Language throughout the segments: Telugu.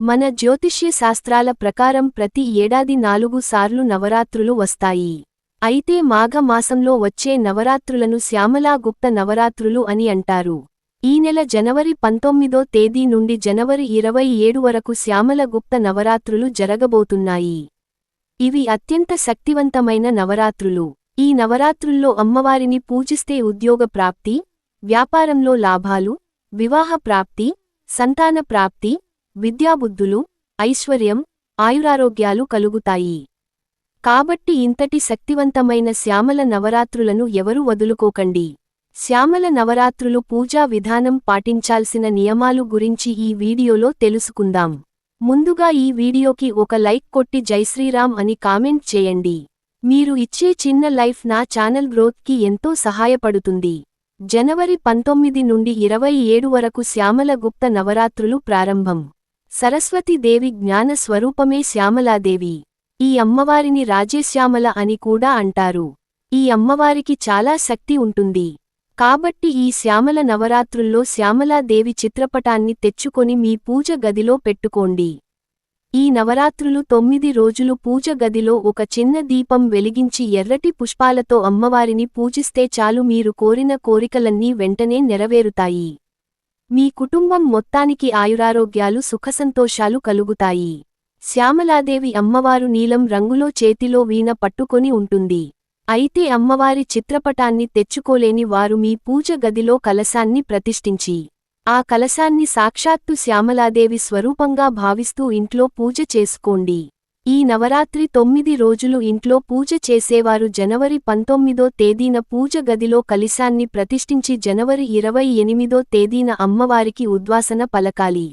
మన జ్యోతిష్య శాస్త్రాల ప్రకారం ప్రతి ఏడాది 4 సార్లు నవరాత్రులు వస్తాయి. అయితే మాఘ మాసంలో వచ్చే నవరాత్రులను శ్యామలా గుప్త నవరాత్రులు అని అంటారు. ఈ నెల జనవరి 19వ తేదీ నుండి జనవరి 27 వరకు శ్యామల గుప్త నవరాత్రులు జరగబోతున్నాయి. ఇవి అత్యంత శక్తివంతమైన నవరాత్రులు. ఈ నవరాత్రుల్లో అమ్మవారిని పూజిస్తే ఉద్యోగ ప్రాప్తి, వ్యాపారంలో లాభాలు, వివాహ ప్రాప్తి, సంతాన ప్రాప్తి, విద్యాబుద్ధులు, ఐశ్వర్యం, ఆయురారోగ్యాలు కలుగుతాయి. కాబట్టి ఇంతటి శక్తివంతమైన శ్యామల నవరాత్రులను ఎవరూ వదులుకోకండి. శ్యామల నవరాత్రులు పూజా విధానం పాటించాల్సిన నియమాలు గురించి ఈ వీడియోలో తెలుసుకుందాం. ముందుగా ఈ వీడియోకి ఒక లైక్ కొట్టి జైశ్రీరామ్ అని కామెంట్ చేయండి. మీరు ఇచ్చే చిన్న లైఫ్ నా ఛానల్ గ్రోత్కి ఎంతో సహాయపడుతుంది. జనవరి 19 నుండి 27 వరకు శ్యామల గుప్త నవరాత్రులు ప్రారంభం. సరస్వతీదేవి జ్ఞాన స్వరూపమే శ్యామలాదేవి. ఈ అమ్మవారిని రాజశ్యామల అని కూడా అంటారు. ఈ అమ్మవారికి చాలా శక్తి ఉంటుంది. కాబట్టి ఈ శ్యామల నవరాత్రుల్లో శ్యామలాదేవి చిత్రపటాన్ని తెచ్చుకొని మీ పూజ గదిలో పెట్టుకోండి. ఈ నవరాత్రులు 9 రోజులు పూజ గదిలో ఒక చిన్న దీపం వెలిగించి ఎర్రటి పుష్పాలతో అమ్మవారిని పూజిస్తే చాలు, మీరు కోరిన కోరికలన్నీ వెంటనే నెరవేరుతాయి. మీ కుటుంబం మొత్తానికి ఆయురారోగ్యాలు సుఖసంతోషాలు కలుగుతాయి. శ్యామలాదేవి అమ్మవారు నీలం రంగులో చేతిలో వీణ పట్టుకొని ఉంటుంది. అయితే అమ్మవారి చిత్రపటాన్ని తెచ్చుకోలేని వారు మీ పూజ గదిలో కలశాన్ని ప్రతిష్ఠించి ఆ కలశాన్ని సాక్షాత్తు శ్యామలాదేవి స్వరూపంగా భావిస్తూ ఇంట్లో పూజ చేసుకోండి. ఈ నవరాత్రి 9 రోజులు ఇంట్లో పూజ చేసేవారు జనవరి 19వ తేదీన పూజ గదిలో కలశాన్ని ప్రతిష్ఠించి జనవరి 28వ తేదీన అమ్మవారికి ఉద్వాసన పలకాలి.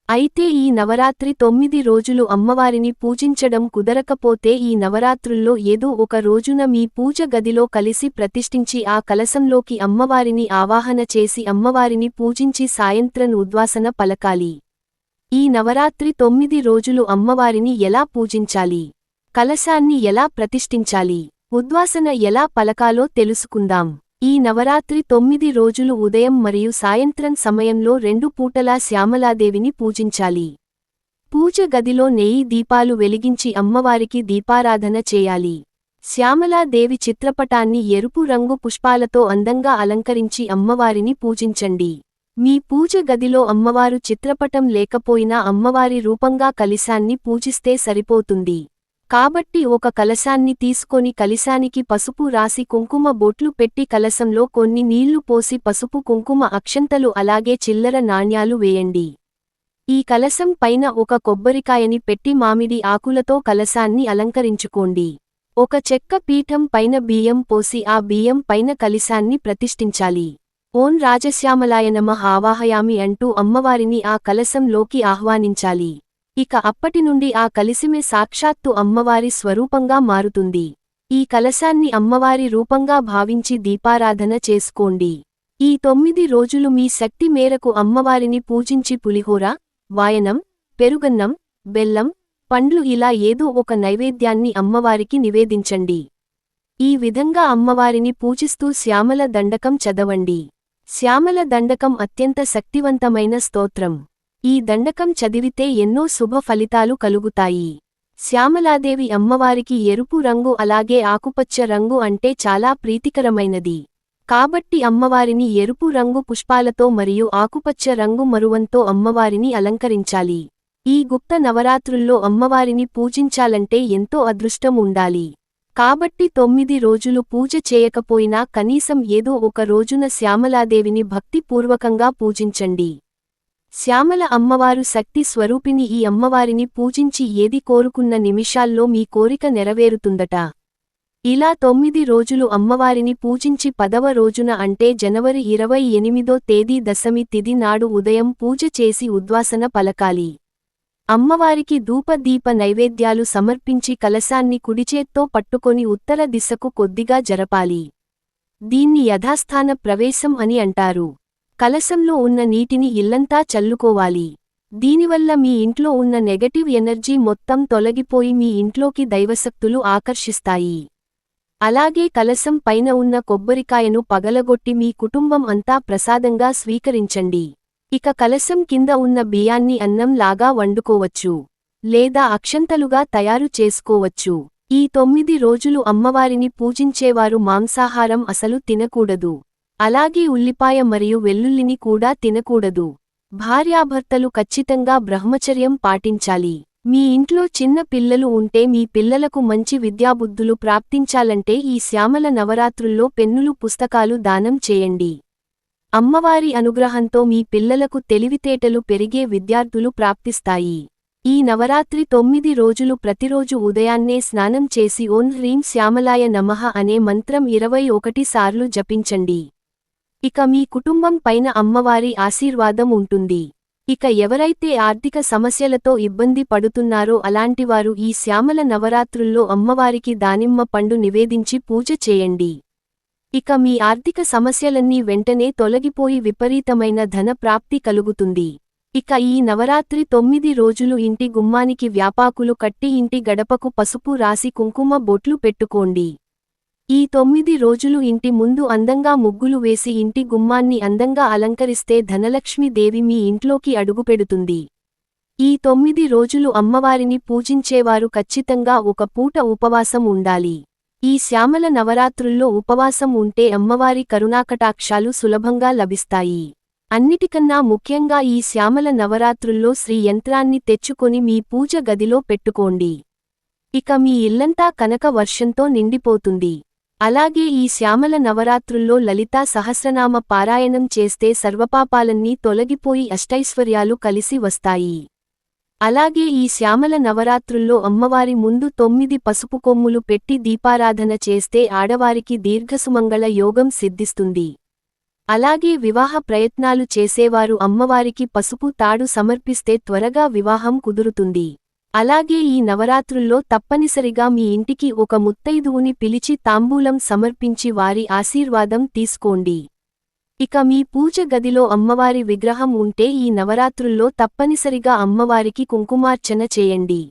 అయితే ఈ నవరాత్రి 9 రోజులు అమ్మవారిని పూజించడం కుదరకపోతే ఈ నవరాత్రుల్లో ఏదో ఒక రోజున మీ పూజ గదిలో కలిసి ప్రతిష్ఠించి ఆ కలశంలోకి అమ్మవారిని ఆవాహన చేసి అమ్మవారిని పూజించి సాయంత్రం ఉద్వాసన పలకాలి. ఈ నవరాత్రి 9 రోజులు అమ్మవారిని ఎలా పూజించాలి, కలశాన్ని ఎలా ప్రతిష్ఠించాలి, ఉద్వాసన ఎలా పలకాలో తెలుసుకుందాం. ఈ నవరాత్రి 9 రోజులు ఉదయం మరియు సాయంత్రం సమయంలో 2 పూటలా శ్యామలాదేవిని పూజించాలి. పూజ గదిలో నెయ్యి దీపాలు వెలిగించి అమ్మవారికి దీపారాధన చేయాలి. శ్యామలాదేవి చిత్రపటాన్ని ఎరుపు రంగు పుష్పాలతో అందంగా అలంకరించి అమ్మవారిని పూజించండి. మీ పూజ గదిలో అమ్మవారు చిత్రపటం లేకపోయినా అమ్మవారి రూపంగా కలశాన్ని పూజిస్తే సరిపోతుంది. కాబట్టి ఒక కలశాన్ని తీసుకొని కలశానికి పసుపు రాసి కుంకుమ బొట్లు పెట్టి కలశంలో కొన్ని నీళ్లు పోసి పసుపు కుంకుమ అక్షంతలు అలాగే చిల్లర నాణ్యాలు వేయండి. ఈ కలశం పైన ఒక కొబ్బరికాయని పెట్టి మామిడి ఆకులతో కలశాన్ని అలంకరించుకోండి. ఒక చెక్క పీఠం పైన బియ్యం పోసి ఆ బియ్యం పైన కలశాన్ని ప్రతిష్ఠించాలి. ఓం రాజశ్యామలాయ నమః ఆవాహయామి అంటూ అమ్మవారిని ఆ కలశంలోకి ఆహ్వానించాలి. ఇక అప్పటి నుండి ఆ కలశమే సాక్షాత్తు అమ్మవారి స్వరూపంగా మారుతుంది. ఈ కలశాన్ని అమ్మవారి రూపంగా భావించి దీపారాధన చేసుకోండి. ఈ 9 రోజులు మీ శక్తి మేరకు అమ్మవారిని పూజించి పులిహోర, వాయనం, పెరుగన్నం, బెల్లం, పండ్లు ఇలా ఏదో ఒక నైవేద్యాన్ని అమ్మవారికి నివేదించండి. ఈ విధంగా అమ్మవారిని పూజిస్తూ శ్యామల దండకం చదవండి. శ్యామల దండకం అత్యంత శక్తివంతమైన స్తోత్రం. ఈ దండకం చదివితే ఎన్నో శుభ ఫలితాలు కలుగుతాయి. శ్యామలాదేవి అమ్మవారికి ఎరుపు రంగు అలాగే ఆకుపచ్చ రంగు అంటే చాలా ప్రీతికరమైనది. కాబట్టి అమ్మవారిని ఎరుపు రంగు పుష్పాలతో మరియు ఆకుపచ్చ రంగు మరువంతో అమ్మవారిని అలంకరించాలి. ఈ గుప్త నవరాత్రుల్లో అమ్మవారిని పూజించాలంటే ఎంతో అదృష్టం ఉండాలి. కాబట్టి 9 రోజులు పూజ చేయకపోయినా కనీసం ఏదో ఒక రోజున శ్యామలాదేవిని భక్తిపూర్వకంగా పూజించండి. శ్యామల అమ్మవారు శక్తి స్వరూపిణి. ఈ అమ్మవారిని పూజించి ఏది కోరుకున్న నిమిషాల్లో మీ కోరిక నెరవేరుతుందట. ఇలా 9 రోజులు అమ్మవారిని పూజించి 10వ రోజున అంటే జనవరి 28వ తేదీ దశమి తిథి నాడు ఉదయం పూజ చేసి ఉద్వాసన పలకాలి. అమ్మవారికి ధూపదీప నైవేద్యాలు సమర్పించి కలశాన్ని కుడిచేత్తో పట్టుకొని ఉత్తర దిశకు కొద్దిగా జరపాలి. దీన్ని యథాస్థాన ప్రవేశం అని అంటారు. కలశంలో ఉన్న నీటిని ఇల్లంతా చల్లుకోవాలి. దీనివల్ల మీ ఇంట్లో ఉన్న నెగటివ్ ఎనర్జీ మొత్తం తొలగిపోయి మీ ఇంట్లోకి దైవశక్తులు ఆకర్షిస్తాయి. అలాగే కలశం పైన ఉన్న కొబ్బరికాయను పగలగొట్టి మీ కుటుంబం అంతా ప్రసాదంగా స్వీకరించండి. ఇక కలశం కింద ఉన్న బియ్యాన్ని అన్నం లాగా వండుకోవచ్చు లేదా అక్షంతలుగా తయారు చేసుకోవచ్చు. ఈ 9 రోజులు అమ్మవారిని పూజించేవారు మాంసాహారం అసలు తినకూడదు. అలాగే ఉల్లిపాయ మరియు వెల్లుల్లిని కూడా తినకూడదు. భార్యాభర్తలు ఖచ్చితంగా బ్రహ్మచర్యం పాటించాలి. మీ ఇంట్లో చిన్న పిల్లలు ఉంటే మీ పిల్లలకు మంచి విద్యాబుద్ధులు ప్రాప్తించాలంటే ఈ శ్యామల నవరాత్రుల్లో పెన్నులు పుస్తకాలు దానం చేయండి. అమ్మవారి అనుగ్రహంతో మీ పిల్లలకు తెలివితేటలు పెరిగే విద్యార్థులు ప్రాప్తిస్తాయి. ఈ నవరాత్రి 9 రోజులు ప్రతిరోజు ఉదయాన్నే స్నానం చేసి ఓం హ్రీం శ్యామలాయ నమః అనే మంత్రం 21 సార్లు జపించండి. ఇక మీ కుటుంబం పైన అమ్మవారి ఆశీర్వాదం ఉంటుంది. ఇక ఎవరైతే ఆర్థిక సమస్యలతో ఇబ్బంది పడుతున్నారో అలాంటివారు ఈ శ్యామల నవరాత్రుల్లో అమ్మవారికి దానిమ్మ పండు నివేదించి పూజ చేయండి. ఇక మీ ఆర్థిక సమస్యలన్నీ వెంటనే తొలగిపోయి విపరీతమైన ధన ప్రాప్తి కలుగుతుంది. ఇక ఈ నవరాత్రి 9 రోజులు ఇంటి గుమ్మానికి వ్యాపాకులు కట్టి ఇంటి గడపకు పసుపు రాసి కుంకుమ బొట్లు పెట్టుకోండి. ఈ 9 రోజులు ఇంటి ముందు అందంగా ముగ్గులు వేసి ఇంటి గుమ్మాన్ని అందంగా అలంకరిస్తే ధనలక్ష్మీదేవి మీ ఇంట్లోకి అడుగుపెడుతుంది. ఈ 9 రోజులు అమ్మవారిని పూజించేవారు ఖచ్చితంగా ఒక పూట ఉపవాసం ఉండాలి. ఈ శ్యామల నవరాత్రుల్లో ఉపవాసం ఉంటే అమ్మవారి కరుణాకటాక్షాలు సులభంగా లభిస్తాయి. అన్నిటికన్నా ముఖ్యంగా ఈ శ్యామల నవరాత్రుల్లో శ్రీ యంత్రాన్ని తెచ్చుకొని మీ పూజ గదిలో పెట్టుకోండి. ఇక మీ ఇల్లంతా కనక వర్షంతో నిండిపోతుంది. అలాగే ఈ శ్యామల నవరాత్రుల్లో లలితా సహస్రనామ పారాయణం చేస్తే సర్వపాపాలన్నీ తొలగిపోయి అష్టైశ్వర్యాలు కలిసి వస్తాయి. అలాగే ఈ శ్యామల నవరాత్రుల్లో అమ్మవారి ముందు 9 పసుపు కొమ్ములు పెట్టి దీపారాధన చేస్తే ఆడవారికి దీర్ఘసుమంగళ యోగం సిద్ధిస్తుంది. అలాగే వివాహ ప్రయత్నాలు చేసేవారు అమ్మవారికి పసుపు తాడు సమర్పిస్తే త్వరగా వివాహం కుదురుతుంది. అలాగే ఈ నవరాత్రుల్లో తప్పనిసరిగా మీ ఇంటికి ఒక ముత్తైదువుని పిలిచి తాంబూలం సమర్పించి వారి ఆశీర్వాదం తీసుకోండి. ఇక మీ పూజ గదిలో అమ్మవారి విగ్రహం ఉంటే ఈ నవరాత్రుల్లో తప్పనిసరిగా అమ్మవారికి కుంకుమార్చన చేయండి.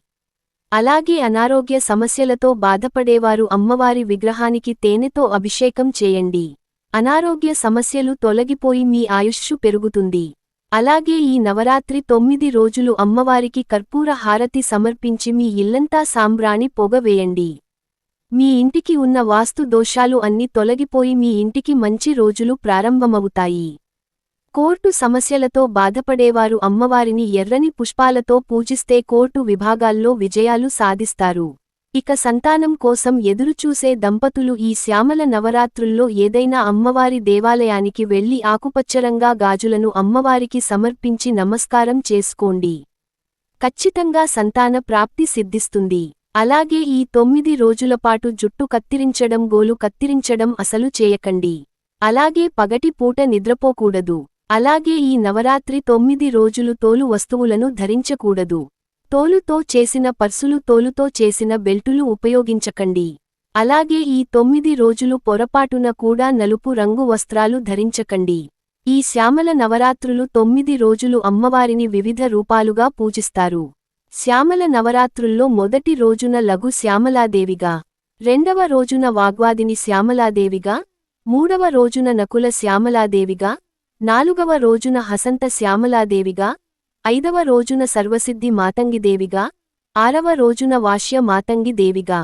అలాగే అనారోగ్య సమస్యలతో బాధపడేవారు అమ్మవారి విగ్రహానికి తేనెతో అభిషేకం చేయండి. అనారోగ్య సమస్యలు తొలగిపోయి మీ ఆయుష్షు పెరుగుతుంది. అలాగే ఈ నవరాత్రి 9 రోజులు అమ్మవారికి కర్పూర హారతి సమర్పించి మీ ఇల్లంతా సాంబ్రాణి పొగ వేయండి. మీ ఇంటికి ఉన్న వాస్తు దోషాలు అన్ని తొలగిపోయి మీ ఇంటికి మంచి రోజులు ప్రారంభమవుతాయి. కోర్టు సమస్యలతో బాధపడేవారు అమ్మవారిని ఎర్రని పుష్పాలతో పూజిస్తే కోర్టు విభాగాల్లో విజయాలు సాధిస్తారు. ఇక సంతానం కోసం ఎదురుచూసే దంపతులు ఈ శ్యామల నవరాత్రుల్లో ఏదైనా అమ్మవారి దేవాలయానికి వెళ్లి ఆకుపచ్చరంగా గాజులను అమ్మవారికి సమర్పించి నమస్కారం చేసుకోండి. ఖచ్చితంగా సంతాన ప్రాప్తి సిద్ధిస్తుంది. అలాగే ఈ 9 రోజులపాటు జుట్టు కత్తిరించడం గోలు కత్తిరించడం అసలు చేయకండి. అలాగే పగటి పూట నిద్రపోకూడదు. అలాగే ఈ నవరాత్రి 9 రోజులు తోలు వస్తువులను ధరించకూడదు. తోలుతో చేసిన పర్సులు తోలుతో చేసిన బెల్టులు ఉపయోగించకండి. అలాగే ఈ 9 రోజులు పొరపాటున కూడా నలుపు రంగు వస్త్రాలు ధరించకండి. ఈ శ్యామల నవరాత్రులు 9 రోజులు అమ్మవారిని వివిధ రూపాలుగా పూజిస్తారు. శ్యామల నవరాత్రుల్లో మొదటి రోజున లఘు శ్యామలాదేవిగా, రెండవ రోజున వాగ్వాదిని శ్యామలాదేవిగా, మూడవ రోజున నకుల శ్యామలాదేవిగా, నాలుగవ రోజున హసంత శ్యామలాదేవిగా, ఐదవ రోజున సర్వసిద్ధి మాతంగిదేవిగా, ఆరవ రోజున వాష్య మాతంగిదేవిగా,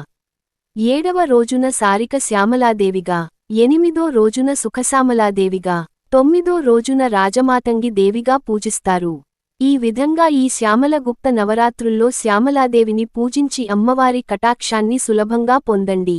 ఏడవ రోజున సారిక శ్యామలాదేవిగా, ఎనిమిదో రోజున సుఖశ్యామలాదేవిగా, తొమ్మిదో రోజున రాజమాతంగి దేవిగా పూజిస్తారు. ఈ విధంగా ఈ శ్యామల గుప్త నవరాత్రుల్లో శ్యామలాదేవిని పూజించి అమ్మవారి కటాక్షాన్ని సులభంగా పొందండి.